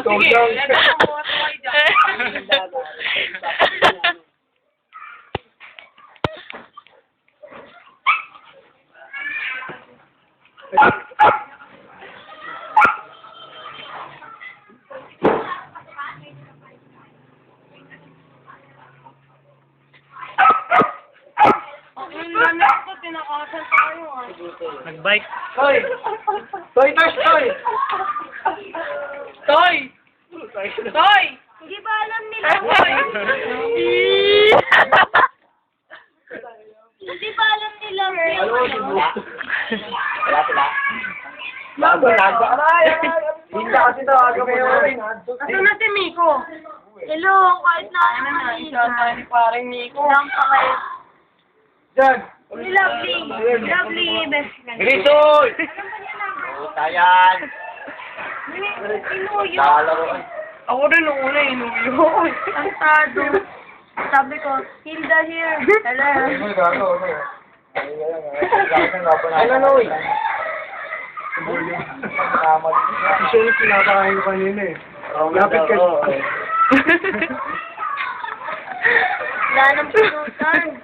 Ikaw Sige, lang. lagyan mo mo kayo dyan. Ang lamig ko, tinakasan tayo ah. Nag-bike. Toy! Toy, Tosh, Toy! Toy! Toy! Hindi ba alam nila? Toy! Hindi ba alam nila? Alam mo, siguro. Wala sila. Lago, lago. Aray, aray. Hindi kasi tawagan mo yun. Asan na si Miko? Hello, kahit na Ano na, isa tayo ni parang Miko. lang pa kayo. Diyan. Si Lovely. Lovely best friend. Grisoy! Tayan. Inuyo. Nalaroan. Ako rin nung una inuyo. Ang tado. Sabi ko, Hilda here. Hello. Ano, Noy? Gusto niyo pinapakain ko kanina eh. Lapit ka. Wala nang pinutan.